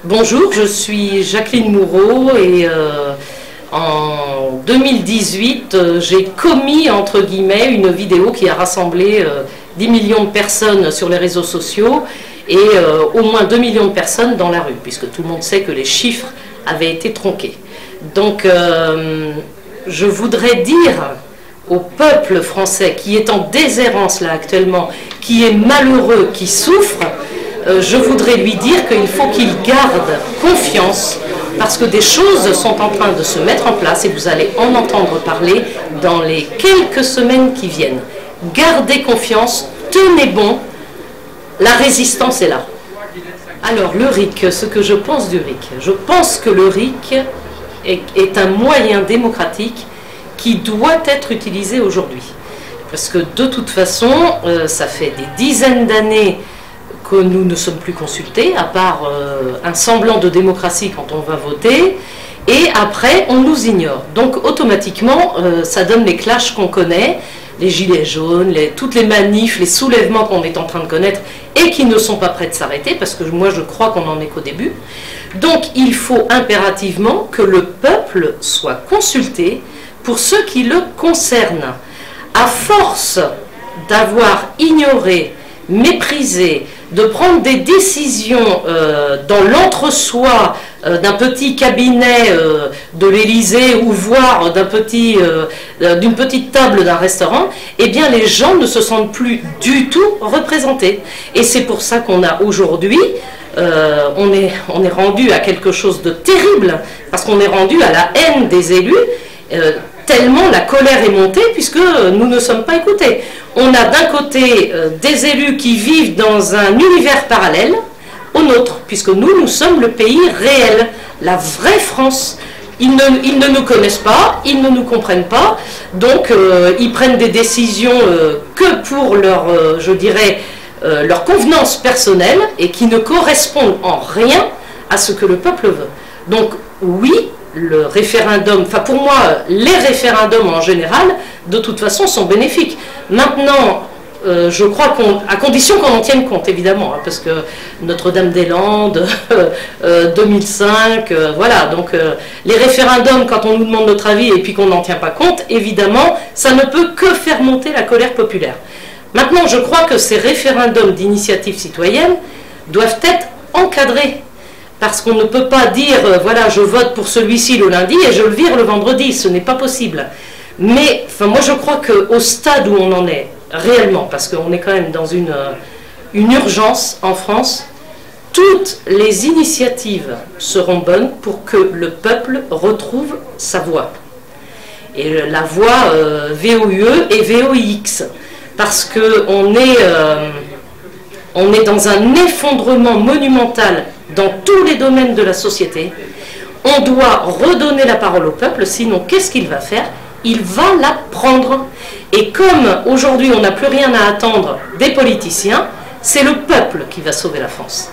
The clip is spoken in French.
Bonjour, je suis Jacqueline Moureau et en 2018, j'ai commis, entre guillemets, une vidéo qui a rassemblé 10 millions de personnes sur les réseaux sociaux et au moins 2 millions de personnes dans la rue, puisque tout le monde sait que les chiffres avaient été tronqués. Donc, je voudrais dire au peuple français qui est en déshérence là actuellement, qui est malheureux, qui souffre, je voudrais lui dire qu'il faut qu'il garde confiance parce que des choses sont en train de se mettre en place et vous allez en entendre parler dans les quelques semaines qui viennent. Gardez confiance, tenez bon, la résistance est là. Alors le RIC, ce que je pense du RIC, je pense que le RIC est un moyen démocratique qui doit être utilisé aujourd'hui. Parce que de toute façon, ça fait des dizaines d'années que nous ne sommes plus consultés, à part un semblant de démocratie quand on va voter, et après on nous ignore. Donc automatiquement, ça donne les clashs qu'on connaît, les gilets jaunes, toutes les manifs, les soulèvements qu'on est en train de connaître et qui ne sont pas prêts de s'arrêter, parce que moi je crois qu'on n'en est qu'au début. Donc il faut impérativement que le peuple soit consulté pour ce qui le concerne. À force d'avoir ignoré, méprisé, de prendre des décisions dans l'entre-soi d'un petit cabinet de l'Élysée ou voire d'une petite table d'un restaurant, eh bien les gens ne se sentent plus du tout représentés. Et c'est pour ça qu'on a aujourd'hui, on est rendu à quelque chose de terrible, parce qu'on est rendu à la haine des élus, tellement la colère est montée puisque nous ne sommes pas écoutés. On a d'un côté des élus qui vivent dans un univers parallèle au nôtre, puisque nous sommes le pays réel, la vraie France. Ils ne nous connaissent pas, ils ne nous comprennent pas, donc ils prennent des décisions que pour leur, je dirais, leur convenance personnelle et qui ne correspondent en rien à ce que le peuple veut. Donc oui, le référendum, enfin pour moi, les référendums en général, de toute façon, sont bénéfiques. Maintenant, je crois à condition qu'on en tienne compte, évidemment, hein, parce que Notre-Dame-des-Landes, 2005, voilà, donc les référendums, quand on nous demande notre avis et puis qu'on n'en tient pas compte, évidemment, ça ne peut que faire monter la colère populaire. Maintenant, je crois que ces référendums d'initiative citoyenne doivent être encadrés. Parce qu'on ne peut pas dire, voilà, je vote pour celui-ci le lundi et je le vire le vendredi, ce n'est pas possible. Mais enfin, moi je crois qu'au stade où on en est réellement, parce qu'on est quand même dans une urgence en France, toutes les initiatives seront bonnes pour que le peuple retrouve sa voix. Et la voix VOUE et VOIX, parce qu'on est dans un effondrement monumental dans tous les domaines de la société. On doit redonner la parole au peuple, sinon qu'est-ce qu'il va faire? Il va la prendre. Et comme aujourd'hui on n'a plus rien à attendre des politiciens, c'est le peuple qui va sauver la France.